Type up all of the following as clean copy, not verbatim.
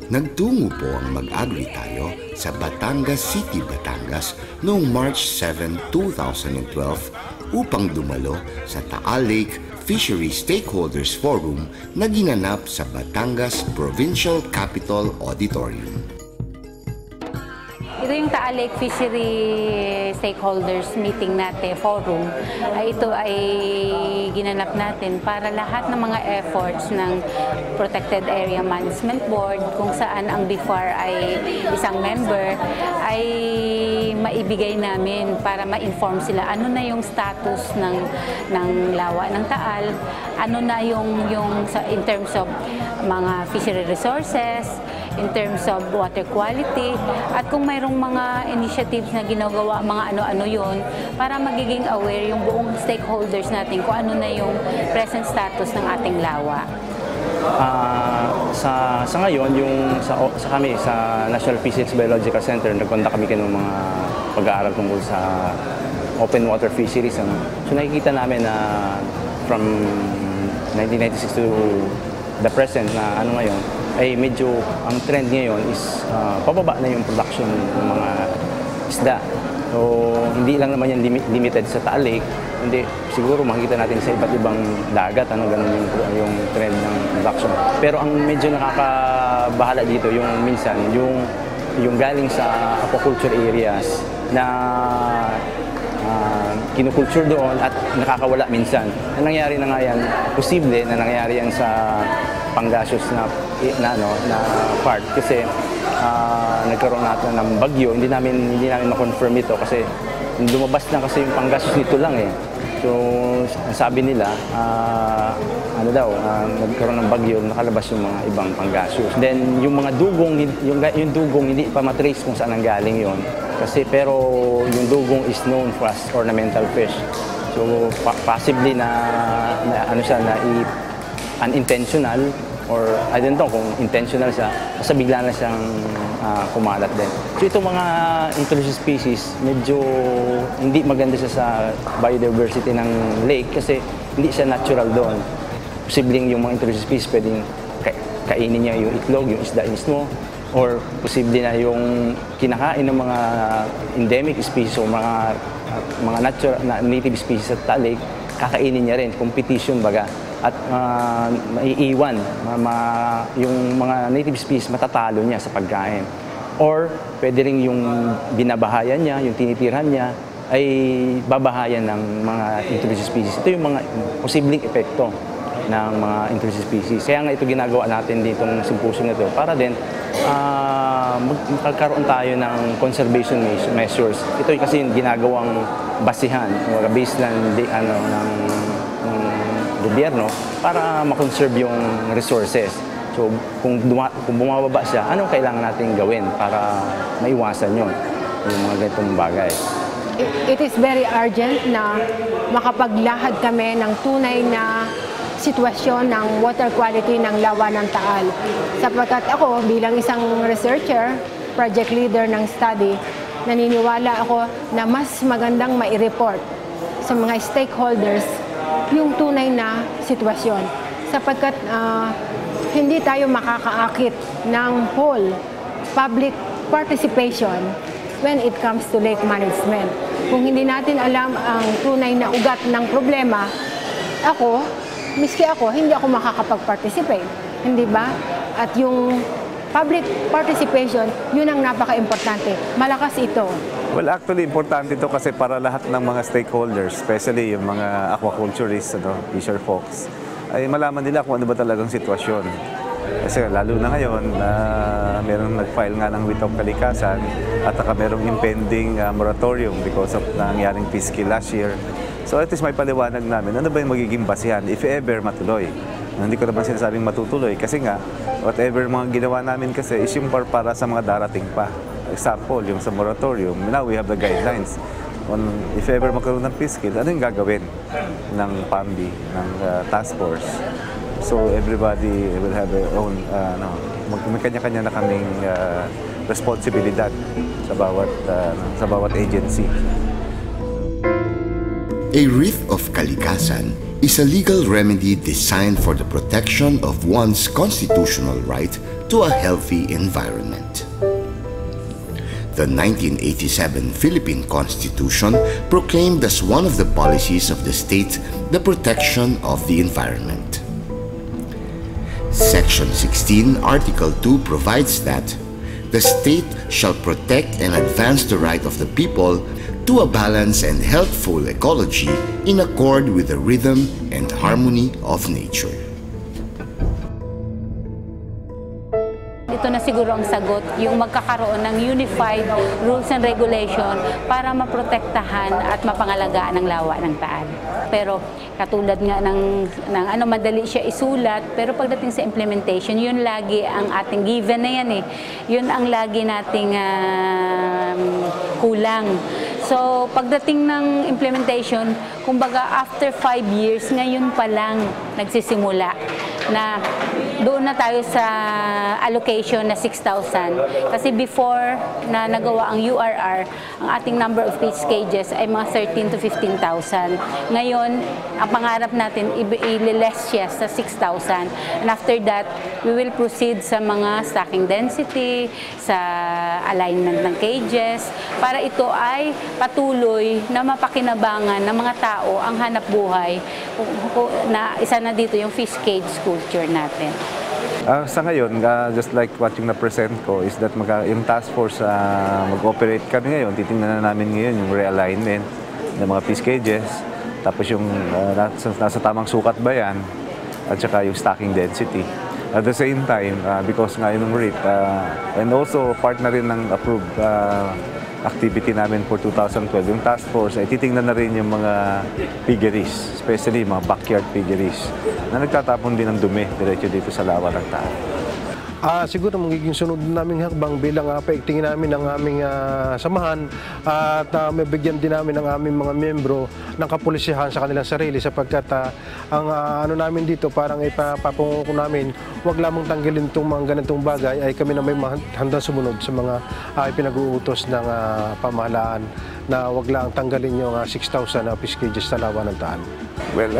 Nagtungo po ang Mag-Agri Tayo sa Batangas City, Batangas noong March 7, 2012 upang dumalo sa Taal Lake Fisheries Stakeholders Forum na ginanap sa Batangas Provincial Capitol Auditorium. Ito yung Taal Lake Fishery Stakeholders Meeting natin, forum. Ito ay ginanap natin para lahat ng mga efforts ng Protected Area Management Board, kung saan ang BIFAR ay isang member, ay maibigay namin para ma-inform sila ano na yung status ng lawa ng Taal, ano na yung in terms of mga fishery resources, in terms of water quality, at kung mayroong mga initiatives na ginagawa, mga ano-ano yun, para magiging aware yung buong stakeholders natin kung ano na yung present status ng ating lawa. Sa ngayon, sa kami, sa National Fisheries Biological Center, nagkontak kami ng mga pag-aaral tungkol sa open water fisheries. So nakikita namin na from 1996 to the present na ano ngayon, ay medyo ang trend ngayon is pababa na yung production ng mga isda. So hindi lang naman yan limited sa Taal Lake, hindi siguro makikita natin sa iba't ibang dagat ganun yung trend ng production. Pero ang medyo nakakabahala dito yung minsan yung galing sa aquaculture areas na kinukulture doon at nakakawala minsan. Ang nangyari na nga yan, posible na nangyari yan sa Pangasius na part kasi nagkaroon natin ng bagyo. Hindi namin ma-confirm ito kasi lumabas na kasi yung Pangasius nito lang eh. So sabi nila nagkaroon ng bagyo, nakalabas yung mga ibang Pangasius. Then yung mga dugong, yung dugong hindi pa matrace kung saan ang galing yon. Kasi pero yung dugong is known for as ornamental fish. So possibly na unintentional or I don't know kung intentional siya, basta bigla na siyang kumalat din. So itong mga introduced species, medyo hindi maganda siya sa biodiversity ng lake kasi hindi siya natural doon. Posibleng yung mga introduced species pwedeng kainin niya yung itlog, yung isda mismo, or posible na yung kinakain ng mga endemic species o mga natural na native species sa Taal Lake, kakainin niya rin, competition baga. At maiiwan, yung mga native species matatalo niya sa pagkain. Or pwede rin yung binabahayan niya, yung tinitirhan niya, ay babahayan ng mga introduced species. Ito yung mga posibleng epekto ng mga introduced species. Kaya nga ito ginagawa natin ditong symposium na ito para din magkakaroon tayo ng conservation measures. Ito kasi yung ginagawang basihan, baseline ng gobyerno para makonserve yung resources. So kung bumababa siya, anong kailangan natin gawin para maiwasan yun, yung mga ganitong bagay? It is very urgent na makapaglahad kami ng tunay na sitwasyon ng water quality ng lawa ng Taal. Sapagkat ako bilang isang researcher, project leader ng study, naniniwala ako na mas magandang mai-report sa mga stakeholders yung tunay na sitwasyon. Sapagkat hindi tayo makakaakit ng whole public participation when it comes to lake management. Kung hindi natin alam ang tunay na ugat ng problema, miski ako, hindi ako makakapag-participate. Hindi ba? At yung public participation, yun ang napaka-importante. Malakas ito. Well, actually, importante ito kasi para lahat ng mga stakeholders, especially yung mga aquaculturists, fisher folks, ay malaman nila kung ano ba talagang sitwasyon. Kasi lalo na ngayon, merong nag-file nga ng writ of kalikasan at merong impending moratorium because of nangyaring fish kill last year. So at least may paliwanag namin, ano ba yung magiging basihan if ever matuloy. Hindi ko naman sinasabing matutuloy kasi nga, whatever mga ginawa namin kasi is yung para sa mga darating pa. Example, yung sa moratorium, now we have the guidelines on if ever magkaroon ng fish kill, ano yung gagawin ng PAMBI, ng task force. So everybody will have their own, may kanya-kanya na kaming responsibilidad sa bawat agency. A writ of kalikasan is a legal remedy designed for the protection of one's constitutional right to a healthy environment. The 1987 Philippine Constitution proclaimed as one of the policies of the state the protection of the environment. Section 16, Article 2 provides that the state shall protect and advance the right of the people to a balanced and healthful ecology in accord with the rhythm and harmony of nature. Ito na siguro ang sagot, yung magkakaroon ng unified rules and regulation para maprotektahan at mapangalagaan ang lawa ng Taal. Pero katulad nga ng madali siya isulat, pero pagdating sa implementation, yun lagi ang ating given na yan eh. Yun ang lagi nating kulang. So pagdating ng implementation, kumbaga after 5 years, ngayon pa lang nagsisimula na doon na tayo sa allocation na 6,000. Kasi before na nagawa ang URR, ang ating number of fish cages ay mga 13 to 15,000. Ngayon, ang pangarap natin, i-less siya sa 6,000. And after that, we will proceed sa mga stocking density, sa alignment ng cages, para ito ay patuloy na mapakinabangan ng mga tao ang hanap buhay na isa na dito yung fish cage culture natin. Sa ngayon, just like what yung na-present ko, is that yung task force mag-operate kami ngayon. Titingnan na namin ngayon yung realignment ng mga fish cages, tapos yung nasa tamang sukat ba yan, at saka yung stocking density. At the same time, because nga yung rate, and also part na rin ng approved activity namin for 2012, yung task force ay titingnan na rin yung mga piggeries, especially mga backyard piggeries, na nagtatapon din ng dumi diretso dito sa lawa ng Taal. Siguro magiging sunod naming hakbang bilang paigtingin namin ang aming samahan at mabigyan din namin ang aming mga miyembro ng kapulisahan sa kanilang sarili sapagkat ang ano namin dito parang ipapapungo ko namin huwag lamang tanggalin itong mga ganitong bagay ay kami na may handang sumunod sa mga ipinag-uutos ng pamahalaan na huwag lang tanggalin yung 6,000 fish cages sa lawa ng Taal. Well,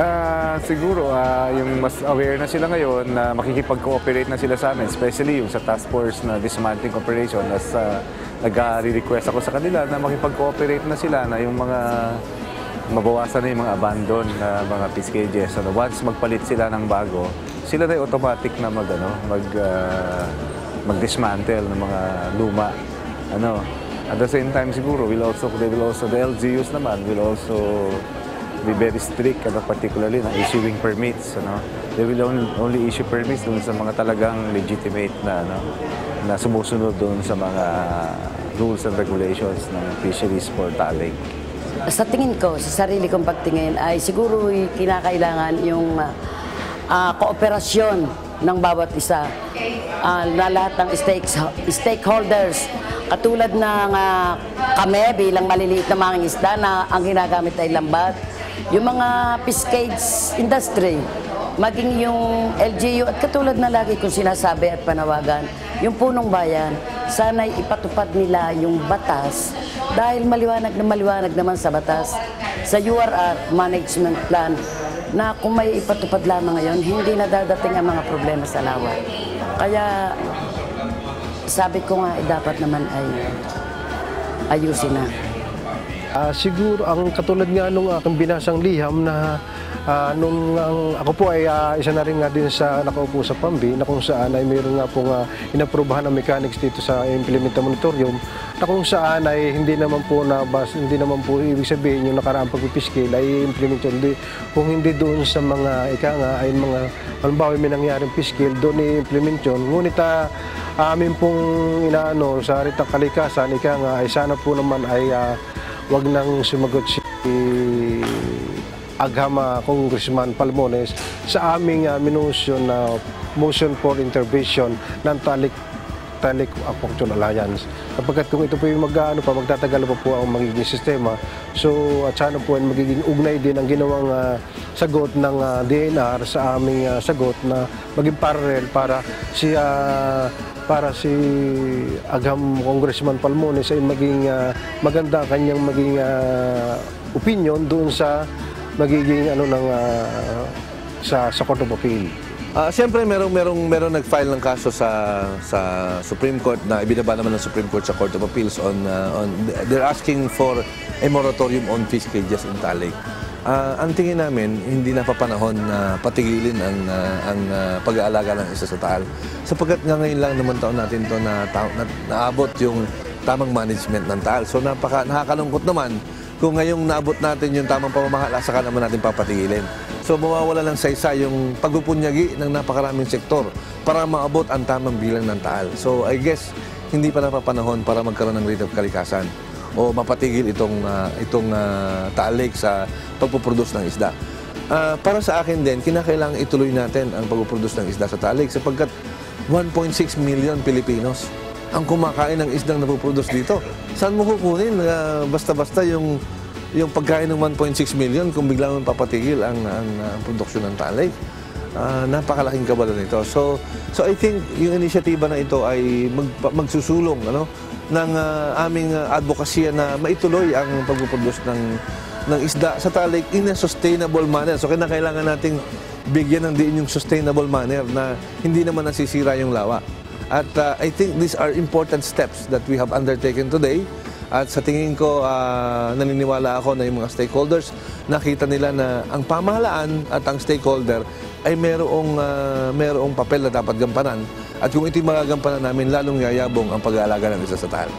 siguro yung mas aware na sila ngayon na makikipag-cooperate na sila sa amin, especially yung sa task force na dismantling operation, as nag-request ako sa kanila na makipag-cooperate na sila na yung mga mabawasan na yung mga abandon na mga fish cages. Once magpalit sila ng bago, sila na automatic na mag-dismantle ng mga luma. At the same time siguro, the LGUs naman will also be very strict, particularly na issuing permits. They will only issue permits doon sa mga talagang legitimate na sumusunod doon sa mga rules and regulations ng fisheries for Taal Lake. Sa tingin ko, sa sarili kong pagtingin, ay siguro kinakailangan yung kooperasyon ng bawat isa na lahat ng stakeholders. Katulad ng kami bilang maliliit na mga isda na ang ginagamit ay lambat. Yung mga fish cage industry, maging yung LGU at katulad na lagi kong sinasabi at panawagan, yung punong bayan, sana'y ipatupad nila yung batas dahil maliwanag naman sa batas, sa URR management plan, na kung may ipatupad lamang ngayon, hindi na dadating ang mga problema sa lawa. Kaya sabi ko nga, dapat naman ay ayusin na. Siguro, ang katulad nga nung aking binasang liham na ako po ay isa na rin nga din sa nakaupo sa PAMBI na kung saan ay mayroon nga pong inaprubahan ng mechanics dito sa Implementa Monitorium na kung saan ay hindi naman po ibig sabihin yung nakaraang pagpipiskil ay implement yun. Kung hindi doon sa mga ay mga halimbawa may nangyaring piskil, doon i-implement yun. Ngunit amin pong inaano sa haritang kalikasan, ay sana po naman ay wag nang sumagot si Agham Congressman Palmones sa aming minusyon na motion for intervention ng Talik Aquaculture Alliance. Kapagkat kung ito po yung magtatagal pa po ang magiging sistema, so at sana po ay magiging ugnay din ang ginawang sagot ng DNR sa aming sagot na maging parallel para si Agham Congressman Palmones ay maging maganda kanyang maging opinion doon sa magiging ano ng sa Court of Appeal. Siyempre, merong nag-file ng kaso sa Supreme Court na ibinaba naman ng Supreme Court sa Court of Appeals on they're asking for a moratorium on fish cages in Taal Lake. Ang tingin namin, hindi na papanahon na patigilin ang pag-aalaga ng isda sa Taal. Sapagkat nga ngayon lang naman taon natin ito na naabot yung tamang management ng Taal. So nakakalungkot naman kung ngayong naabot natin yung tamang pamamahala, saka naman natin papatigilin. So mawawala ng saysa yung pagpupunyagi ng napakaraming sektor para maabot ang tamang bilang ng Taal. So I guess hindi pa napapanahon para magkaroon ng writ of kalikasan o mapatigil itong Taal Lake sa pagpuproduce ng isda. Para sa akin din, kinakailangan ituloy natin ang pagpuproduce ng isda sa Taal Lake sapagkat 1.6 million Pilipinos ang kumakain ng isdang napuproduce dito. Saan mo kukunin? Basta-basta yung pagkain ng 1.6 million kung biglang papatigil ang produksyon ng Taal Lake. Napakalaking kabalo nito. So I think yung inisyatiba na ito ay magsusulong ng aming advokasya na maituloy ang pagpuproduce ng isda sa Taal Lake in a sustainable manner. So kailangan nating bigyan ng diin yung sustainable manner na hindi naman nasisira yung lawa. At I think these are important steps that we have undertaken today. At sa tingin ko, naniniwala ako na yung mga stakeholders, nakita nila na ang pamahalaan at ang stakeholder ay merong papel na dapat gampanan. At kung ito'y magagampanan namin, lalong yayabong ang pag-aalaga ng isda sa Taal.